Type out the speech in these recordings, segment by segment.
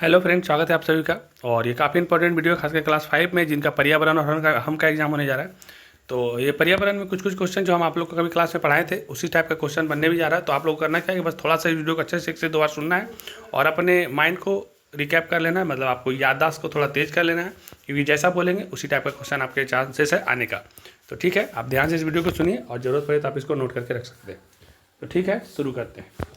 Hello friend, स्वागत है आप सभी का। और ये काफ़ी इंपॉर्टेंट वीडियो है, खासकर क्लास 5 में जिनका पर्यावरण और हम का एग्जाम होने जा रहा है। तो ये पर्यावरण में कुछ कुछ क्वेश्चन जो हम आप लोग को कभी क्लास में पढ़ाए थे उसी टाइप का क्वेश्चन बनने भी जा रहा है। तो आप लोग को करना क्या है कि बस थोड़ा सा इस वीडियो को अच्छे से एक से दो बार सुनना है और अपने माइंड को रिकैप कर लेना है, मतलब आपको याददाश्त को थोड़ा तेज कर लेना है, क्योंकि जैसा बोलेंगे उसी टाइप का क्वेश्चन आपके चांसेस है आने का। तो ठीक है, आप ध्यान से इस वीडियो को सुनिए और ज़रूरत पड़े तो आप इसको नोट करके रख सकते हैं। तो ठीक है, शुरू करते हैं।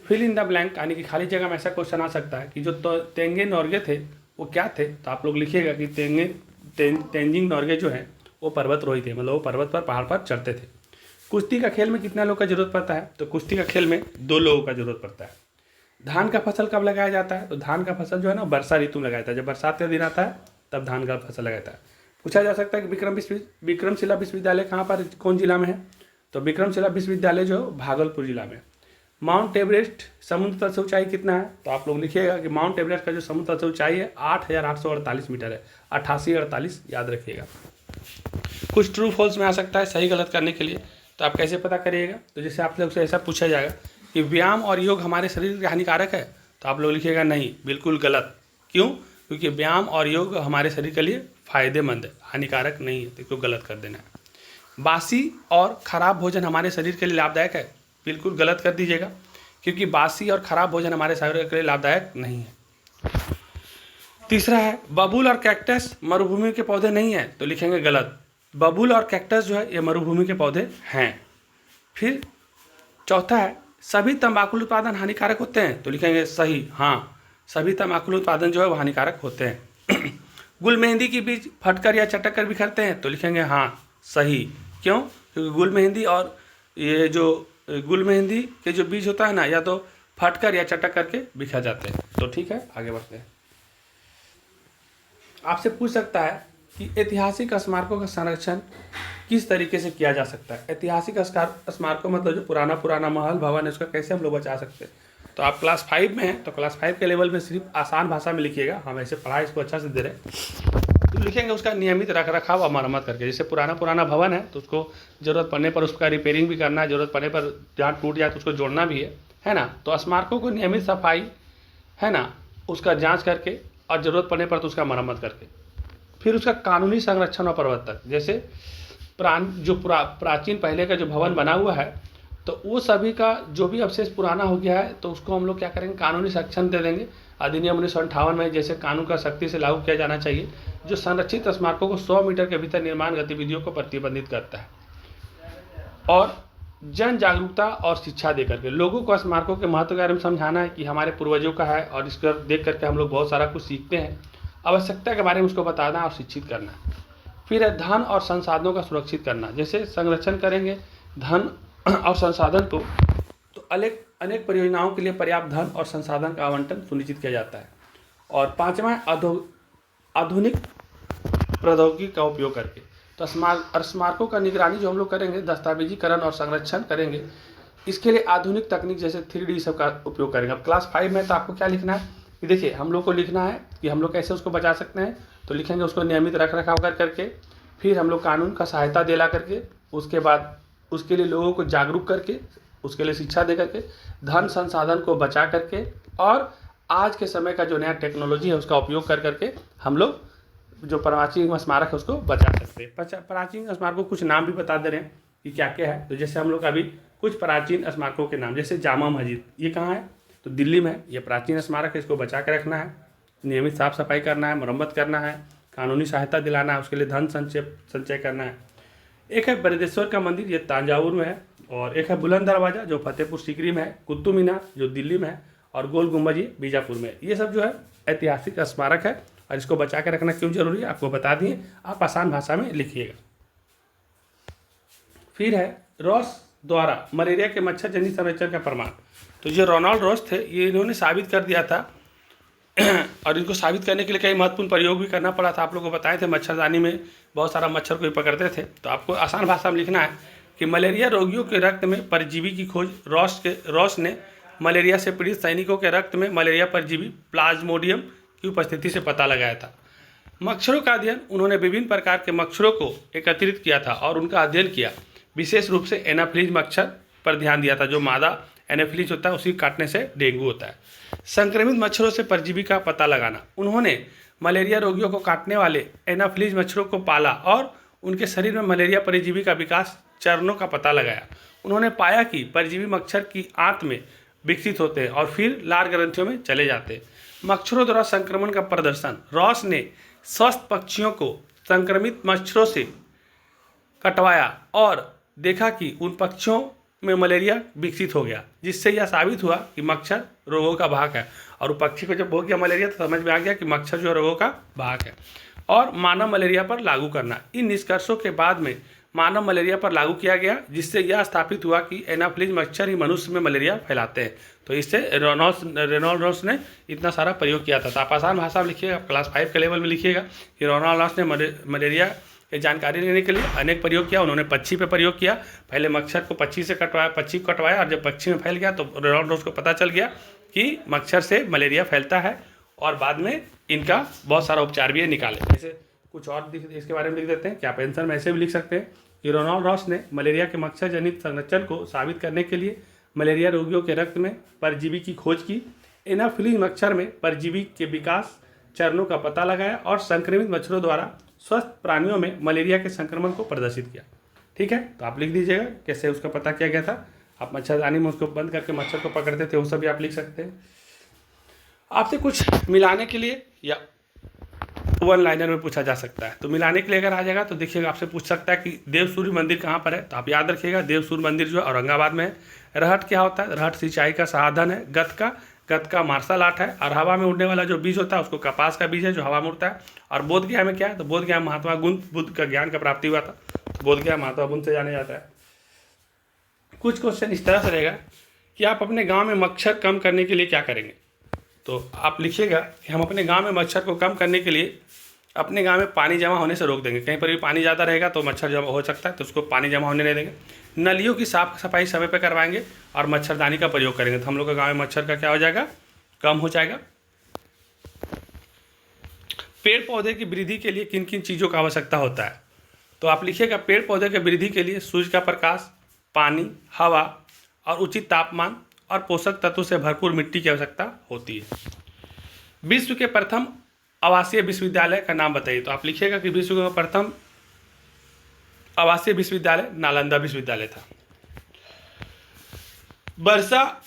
फिल इन द ब्लैंक, यानी कि खाली जगह में ऐसा क्वेश्चन आ सकता है कि जो तेंजिंग नोर्गे थे वो क्या थे। तो आप लोग लिखिएगा कि तेंजिंग नोर्गे जो है वो पर्वतरोही थे, मतलब वो पर्वत पर पहाड़ पर चढ़ते थे। कुश्ती का खेल में कितना लोग का जरूरत पड़ता है? तो कुश्ती का खेल में 2 लोगों का जरूरत पड़ता है। धान का फसल कब लगाया जाता है? तो धान का फसल जो है ना वर्षा ऋतु में लगाया जाता है, जब बरसात का दिन आता है तब धान का फसल लगाता है। पूछा जा सकता है कि विक्रमशिला विश्वविद्यालय कहाँ पर, कौन जिला में है? तो विक्रमशिला विश्वविद्यालय जो भागलपुर जिला में। माउंट एवरेस्ट समुद्र तल से ऊंचाई कितना है? तो आप लोग लिखिएगा कि माउंट एवरेस्ट का जो समुद्र तल से ऊंचाई है 8,848 मीटर है, 8848 याद रखिएगा। कुछ ट्रू फॉल्स में आ सकता है सही गलत करने के लिए, तो आप कैसे पता करिएगा? तो जैसे आप लोग से ऐसा पूछा जाएगा कि व्यायाम और योग हमारे शरीर के हानिकारक है, तो आप लोग लिखिएगा नहीं, बिल्कुल गलत। क्यों? क्योंकि व्यायाम और योग हमारे शरीर के लिए फायदेमंद है, हानिकारक नहीं है, तो इसको गलत कर देना है। बासी और खराब भोजन हमारे शरीर के लिए लाभदायक है, बिल्कुल गलत कर दीजिएगा, क्योंकि बासी और खराब भोजन हमारे शरीर के लिए लाभदायक नहीं है। तीसरा है बबूल और कैक्टस मरुभूमि के पौधे नहीं है, तो लिखेंगे गलत। बबूल और कैक्टस जो है ये मरुभूमि के पौधे हैं। फिर चौथा है सभी तंबाकू उत्पादन हानिकारक होते हैं, तो लिखेंगे सही, हाँ सभी तंबाकू उत्पादन जो है वो हानिकारक होते हैं। गुल मेहंदी की बीज फटकर या चटक कर बिखरते हैं, तो लिखेंगे हाँ सही। क्यों? क्योंकि गुल मेहंदी और ये जो गुल मेहंदी के जो बीज होता है ना, या तो फटकर या चटक करके बिखर जाते हैं। तो ठीक है, आगे बढ़ते हैं। आपसे पूछ सकता है कि ऐतिहासिक स्मारकों का संरक्षण किस तरीके से किया जा सकता है। ऐतिहासिक स्मारकों मतलब जो पुराना महल भवन है, उसका कैसे हम लोग बचा सकते हैं। तो आप क्लास 5 में हैं, तो क्लास 5 के लेवल में सिर्फ आसान भाषा में लिखिएगा, हम ऐसे पढ़ाई इसको अच्छा से दे रहे हैं। तो लिखेंगे उसका नियमित रख रखाव और मरम्मत करके। जैसे पुराना भवन है तो उसको ज़रूरत पड़ने पर उसका रिपेयरिंग भी करना है, ज़रूरत पड़ने पर जहाँ टूट जाए तो उसको जोड़ना भी है ना। तो स्मारकों को नियमित सफाई है ना, उसका जांच करके और ज़रूरत पड़ने पर तो उसका मरम्मत करके। फिर उसका कानूनी संरक्षण और प्रवर्तन, जैसे प्राचीन पहले का जो भवन बना हुआ है तो वो सभी का जो भी अवशेष पुराना हो गया है तो उसको हम लोग क्या करेंगे, कानूनी संरक्षण दे देंगे। अधिनियम 1958 में जैसे कानून का सख्ती से लागू किया जाना चाहिए, जो संरक्षित स्मारकों को 100 मीटर के भीतर निर्माण गतिविधियों को प्रतिबंधित करता है। और जन जागरूकता और शिक्षा देकर के लोगों को स्मारकों के महत्व के बारे में समझाना है कि हमारे पूर्वजों का है और इसको देख करके हम लोग बहुत सारा कुछ सीखते हैं। आवश्यकता के बारे में उसको बताना और शिक्षित करना। फिर है धन और संसाधनों का सुरक्षित करना, जैसे संरक्षण करेंगे धन और संसाधन को तो अनेक परियोजनाओं के लिए पर्याप्त धन और संसाधन का आवंटन सुनिश्चित किया जाता है। और पांचवा आधुनिक प्रौद्योगिकी का उपयोग करके। तो स्मारकों का निगरानी जो हम लोग करेंगे, दस्तावेजीकरण और संरक्षण करेंगे, इसके लिए आधुनिक तकनीक जैसे 3D सब का उपयोग करेंगे। अब क्लास 5 में तो आपको क्या लिखना है कि देखिए हम लोग को लिखना है कि हम लोग कैसे उसको बचा सकते हैं। तो लिखेंगे उसको नियमित रख रखाव कर करके, फिर हम लोग कानून का सहायता दिला करके, उसके बाद उसके लिए लोगों को जागरूक करके, उसके लिए शिक्षा दे करके, धन संसाधन को बचा करके, और आज के समय का जो नया टेक्नोलॉजी है उसका उपयोग कर करके हम लोग जो प्राचीन स्मारक है उसको बचा सकते हैं। प्राचीन स्मारकों कुछ नाम भी बता दे रहे हैं कि क्या क्या है। तो जैसे हम लोग अभी कुछ प्राचीन स्मारकों के नाम, जैसे जामा मस्जिद, ये कहाँ है? तो दिल्ली में है। ये प्राचीन स्मारक है, इसको बचा के रखना है, नियमित साफ सफाई करना है, मरम्मत करना है, कानूनी सहायता दिलाना है, उसके लिए धन संचय करना है। एक है बृहदेश्वर का मंदिर, ये तंजावुर में है। और एक है बुलंद दरवाजा जो फतेहपुर सीकरी में है। कुतुब मीनार जो दिल्ली में है। और गोल गुम्बद ये बीजापुर में है। ये सब जो है ऐतिहासिक स्मारक है और इसको बचा के रखना क्यों जरूरी है आपको बता दिए, आप आसान भाषा में लिखिएगा। फिर है रॉस द्वारा मलेरिया के मच्छर जनित संरक्षण का प्रमाण। तो जो रोनाल्ड रॉस थे, ये इन्होंने साबित कर दिया था और इनको साबित करने के लिए कई महत्वपूर्ण प्रयोग भी करना पड़ा था। आप लोगों को बताए थे, मच्छरदानी में बहुत सारा मच्छर को पकड़ते थे। तो आपको आसान भाषा में लिखना है कि मलेरिया रोगियों के रक्त में परजीवी की खोज रॉस ने मलेरिया से पीड़ित सैनिकों के रक्त में मलेरिया परजीवी प्लाज्मोडियम की उपस्थिति से पता लगाया था। मच्छरों का अध्ययन, उन्होंने विभिन्न प्रकार के मच्छरों को एकत्रित किया था और उनका अध्ययन किया। विशेष रूप से एनाफ्लीज मच्छर पर ध्यान दिया था, जो मादा एनाफिलीज होता है, उसी काटने से डेंगू होता है। संक्रमित मच्छरों से परजीवी का पता लगाना। उन्होंने मलेरिया रोगियों को काटने वाले एनाफिलीज मच्छरों को पाला और उनके शरीर में मलेरिया परजीवी का विकास चरणों का पता लगाया। उन्होंने पाया कि परजीवी मच्छर की आंत में विकसित होते हैं और फिर लार ग्रंथियों में चले जाते हैं। मच्छरों द्वारा संक्रमण का प्रदर्शन। रॉस ने स्वस्थ पक्षियों को संक्रमित मच्छरों से कटवाया और देखा कि उन पक्षियों में मलेरिया विकसित हो गया, जिससे यह साबित हुआ कि मच्छर रोगों का वाहक है। और वो पक्षी को जब हो गया मलेरिया तो समझ में आ गया कि मच्छर जो रोगों का वाहक है। और मानव मलेरिया पर लागू करना। इन निष्कर्षों के बाद में मानव मलेरिया पर लागू किया गया, जिससे यह स्थापित हुआ कि एनाफिलीज मच्छर ही मनुष्य में मलेरिया फैलाते हैं। तो इससे रेनॉल्ड्स ने इतना सारा प्रयोग किया था। तो आप आसान भाषा में लिखिएगा, क्लास 5 के लेवल में लिखिएगा कि रेनॉल्ड्स ने मलेरिया की जानकारी लेने के लिए अनेक प्रयोग किया। उन्होंने पक्षी पे प्रयोग किया, पहले मच्छर को पक्षी से कटवाया, पक्षी को कटवाया, और जब पक्षी में फैल गया तो रेनॉल्ड्स को पता चल गया कि मच्छर से मलेरिया फैलता है, और बाद में इनका बहुत सारा उपचार भी निकाले। जैसे कुछ और इसके बारे में लिख देते हैं कि आप आंसर में ऐसे भी लिख सकते हैं कि रेनॉल्ड्स ने मलेरिया के मच्छर जनित संरचना को साबित करने के लिए मलेरिया रोगियों के रक्त में परजीवी की खोज की, एनाफिलीज मच्छर में परजीवी के विकास चरणों का पता लगाया और संक्रमित मच्छरों द्वारा स्वस्थ प्राणियों में मलेरिया के संक्रमण को प्रदर्शित किया। ठीक है, तो आप लिख दीजिएगा कैसे उसका पता किया गया था। आप मच्छरदानी में उसको बंद करके मच्छर को पकड़ते थे, वो सब भी आप लिख सकते हैं। आपसे कुछ मिलाने के लिए या वन लाइनर में पूछा जा सकता है, तो मिलाने के लिए अगर आ जाएगा तो देखिएगा आपसे पूछ सकता है कि देव सूर्य मंदिर कहाँ पर है। तो आप याद रखिएगा देव सूर्य मंदिर जो है औरंगाबाद में है। रहट क्या होता है? रहट सिंचाई का साधन है। गत का मार्शल आर्ट है। और हवा में उड़ने वाला जो बीज होता है उसको कपास का बीज है जो हवा में उड़ता है। और बोध गया में क्या है? तो बोध गया महात्मा बुद्ध का ज्ञान का प्राप्ति हुआ था, तो बोध गया महात्मा बुद्ध से जाना जाता है। कुछ क्वेश्चन इस तरह से रहेगा कि आप अपने गाँव में मच्छर कम करने के लिए क्या करेंगे। तो आप लिखिएगा कि हम अपने गांव में मच्छर को कम करने के लिए अपने गांव में पानी जमा होने से रोक देंगे। कहीं पर भी पानी ज़्यादा रहेगा तो मच्छर जमा हो सकता है, तो उसको पानी जमा होने नहीं देंगे। नलियों की साफ सफाई समय पर करवाएंगे और मच्छरदानी का प्रयोग करेंगे, तो हम लोग के गाँव में मच्छर का क्या हो जाएगा? कम हो जाएगा। पेड़ पौधे की वृद्धि के लिए किन किन चीज़ों का आवश्यकता होता है। तो आप लिखिएगा पेड़ पौधे की वृद्धि के लिए सूर्य का प्रकाश, पानी, हवा और उचित तापमान और पोषक तत्वों से भरपूर मिट्टी की आवश्यकता होती है। विश्व के प्रथम आवासीय विश्वविद्यालय का नाम बताइए। तो आप लिखिएगा कि विश्व का प्रथम आवासीय विश्वविद्यालय नालंदा विश्वविद्यालय था। वर्षा,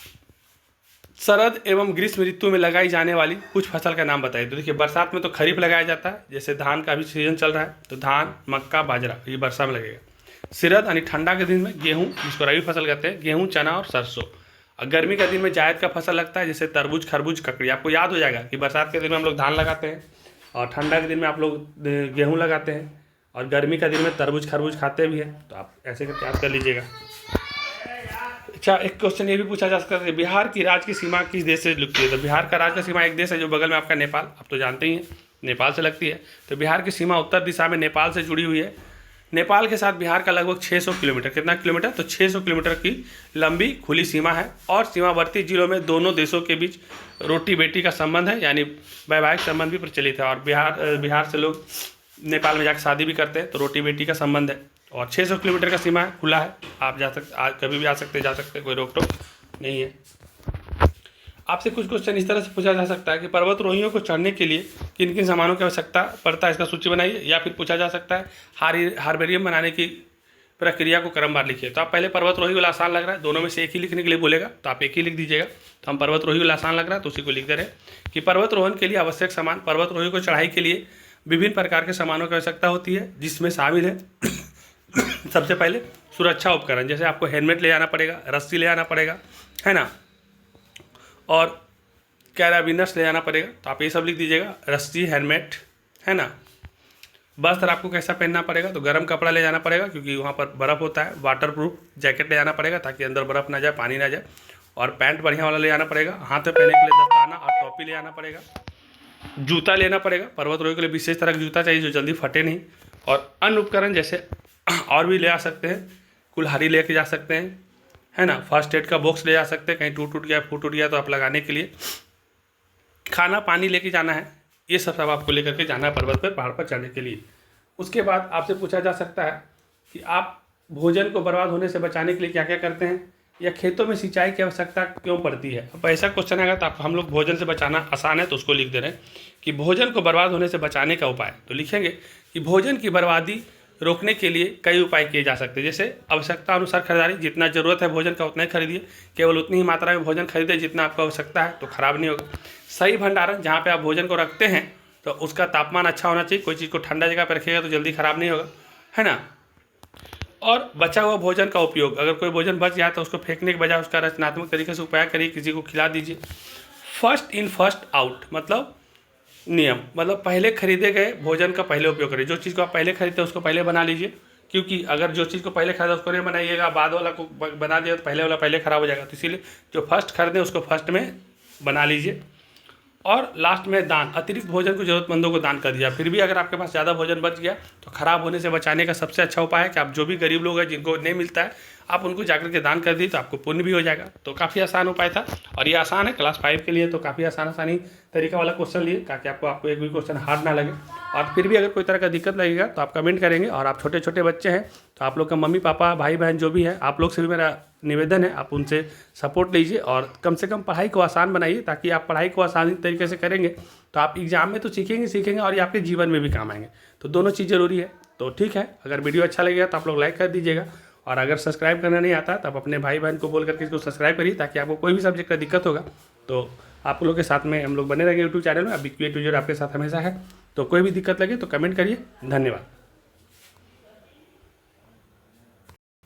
शरद एवं ग्रीष्म ऋतु में लगाई जाने वाली कुछ फसल का नाम बताइए। तो देखिए बरसात में तो खरीफ लगाया जाता है, जैसे धान का भी सीजन चल रहा है, तो धान, मक्का, बाजरा ये वर्षा में लगेगा। शरद यानी ठंडा के दिन में गेहूँ, जिसको रबी फसल कहते हैं, गेहूँ, चना और सरसों। और गर्मी का दिन में जायद का फसल लगता है, जैसे तरबूज, खरबूज, ककड़ी। आपको याद हो जाएगा कि बरसात के दिन में हम लोग धान लगाते हैं और ठंडा के दिन में आप लोग गेहूँ लगाते हैं और गर्मी का दिन में तरबूज, खरबूज खाते भी हैं। तो आप ऐसे करके याद कर लीजिएगा। अच्छा, एक क्वेश्चन ये भी पूछा जा सकता है बिहार की राज्य की सीमा किस देश से लगती है। तो बिहार का राज्य का सीमा एक देश है जो बगल में आपका नेपाल, आप तो जानते ही हैं, नेपाल से लगती है। तो बिहार की सीमा उत्तर दिशा में नेपाल से जुड़ी हुई है। नेपाल के साथ बिहार का लगभग 600 किलोमीटर, कितना किलोमीटर? तो 600 किलोमीटर की लंबी खुली सीमा है। और सीमावर्ती जिलों में दोनों देशों के बीच रोटी बेटी का संबंध है, यानी वैवाहिक संबंध भी प्रचलित है। और बिहार से लोग नेपाल में जाकर शादी भी करते हैं, तो रोटी बेटी का संबंध है। और 600 किलोमीटर का सीमा है, खुला है, आप जा सकते, कभी भी आ सकते, जा सकते, कोई रोक टोक नहीं है। आपसे कुछ क्वेश्चन इस तरह से पूछा जा सकता है कि पर्वतरोहियों को चढ़ने के लिए किन किन सामानों की आवश्यकता पड़ता है, इसका सूची बनाइए। या फिर पूछा जा सकता है हार्बेरियम बनाने की प्रक्रिया को क्रमवार लिखिए। तो आप पहले पर्वतरोही वाला आसान लग रहा है, दोनों में से एक ही लिखने के लिए बोलेगा, तो आप एक ही लिख दीजिएगा। तो हम पर्वतरोही वाला आसान लग रहा है तो उसी को लिख दे रहे हैं कि पर्वतरोहण के लिए आवश्यक सामान। पर्वतरोही को चढ़ाई के लिए विभिन्न प्रकार के सामानों की आवश्यकता होती है, जिसमें शामिल है सबसे पहले सुरक्षा उपकरण, जैसे आपको हेलमेट ले जाना पड़ेगा, रस्सी ले जाना पड़ेगा, है ना, और कैराबिनस ले जाना पड़ेगा। तो आप ये सब लिख दीजिएगा, रस्सी, हेलमेट, है ना। वस्त्र आपको कैसा पहनना पड़ेगा? तो गर्म कपड़ा ले जाना पड़ेगा क्योंकि वहाँ पर बर्फ़ होता है। वाटरप्रूफ जैकेट ले जाना पड़ेगा ताकि अंदर बर्फ़ ना जाए, पानी ना जाए। और पैंट बढ़िया वाला ले जाना पड़ेगा। हाथ में पहनने के लिए दस्ताना और टोपी ले जाना पड़ेगा। जूता लेना पड़ेगा, पर्वतरोही के लिए विशेष तरह का जूता चाहिए जो जल्दी फटे नहीं। और अन्य उपकरण जैसे और भी ले आ सकते हैं, कुल्हाड़ी लेके जा सकते हैं, है ना। फर्स्ट एड का बॉक्स ले जा सकते हैं, कहीं टूट गया, फूट गया तो आप लगाने के लिए। खाना पानी लेके जाना है, ये सब आपको लेकर के जाना है पर्वत पर, पहाड़ पर चढ़ने के लिए। उसके बाद आपसे पूछा जा सकता है कि आप भोजन को बर्बाद होने से बचाने के लिए क्या क्या करते हैं। या खेतों में सिंचाई की आवश्यकता क्यों पड़ती है। अब ऐसा क्वेश्चन आएगा तो आप हम लोग भोजन से बचाना आसान है तो उसको लिख दे रहे हैं कि भोजन को बर्बाद होने से बचाने का उपाय। तो लिखेंगे कि भोजन की बर्बादी रोकने के लिए कई उपाय किए जा सकते हैं, जैसे आवश्यकता अनुसार खरीदारी, जितना ज़रूरत है भोजन का उतना ही खरीदिए, केवल उतनी ही मात्रा में भोजन खरीदें जितना आपको आवश्यकता है, तो खराब नहीं होगा। सही भंडारण, जहाँ पे आप भोजन को रखते हैं तो उसका तापमान अच्छा होना चाहिए, कोई चीज़ को ठंडा जगह पर रखिएगा तो जल्दी ख़राब नहीं होगा, है ना। और बचा हुआ भोजन का उपयोग, अगर कोई भोजन बच जाए तो उसको फेंकने के बजाय उसका रचनात्मक तरीके से उपयोग करिए, किसी को खिला दीजिए। फर्स्ट इन फर्स्ट आउट मतलब नियम, मतलब पहले खरीदे गए भोजन का पहले उपयोग करिए। जो चीज़ को आप पहले खरीदते हैं उसको पहले बना लीजिए, क्योंकि अगर जो चीज़ को पहले खरीदा उसको नहीं बनाइएगा, बाद वाला को बना दिया तो पहले वाला पहले ख़राब हो जाएगा। तो इसीलिए जो फर्स्ट खरीदें उसको फर्स्ट में बना लीजिए। और लास्ट में दान, अतिरिक्त भोजन को ज़रूरतमंदों को दान कर दिया। फिर भी अगर आपके पास ज़्यादा भोजन बच गया तो ख़राब होने से बचाने का सबसे अच्छा उपाय है कि आप जो भी गरीब लोग हैं जिनको नहीं मिलता है आप उनको जाकर के दान कर दी तो आपको पुण्य भी हो जाएगा। तो काफ़ी आसान उपाय था और ये आसान है क्लास 5 के लिए, तो काफ़ी आसानी तरीका वाला क्वेश्चन लिए ताकि आपको एक भी क्वेश्चन हार्ड ना लगे। और फिर भी अगर कोई तरह का दिक्कत लगेगा तो आप कमेंट करेंगे। और आप छोटे छोटे बच्चे हैं तो आप लोग का मम्मी पापा भाई बहन जो भी है आप लोग से भी मेरा निवेदन है आप उनसे सपोर्ट लीजिए और कम से कम पढ़ाई को आसान बनाइए, ताकि आप पढ़ाई को आसानी तरीके से करेंगे तो आप एग्जाम में तो सीखेंगे और ये आपके जीवन में भी काम आएंगे। तो दोनों चीज़ ज़रूरी है। तो ठीक है, अगर वीडियो अच्छा लगेगा तो आप लोग लाइक कर दीजिएगा और अगर सब्सक्राइब करना नहीं आता तो आप अपने भाई बहन को बोल करके इसको सब्सक्राइब करिए, ताकि आपको कोई भी सब्जेक्ट का दिक्कत होगा तो आप लोगों के साथ में हम लोग बने रहेंगे यूट्यूब चैनल में। अभी क्रिएट यूजर आपके साथ हमेशा है, तो कोई भी दिक्कत लगे तो कमेंट करिए। धन्यवाद।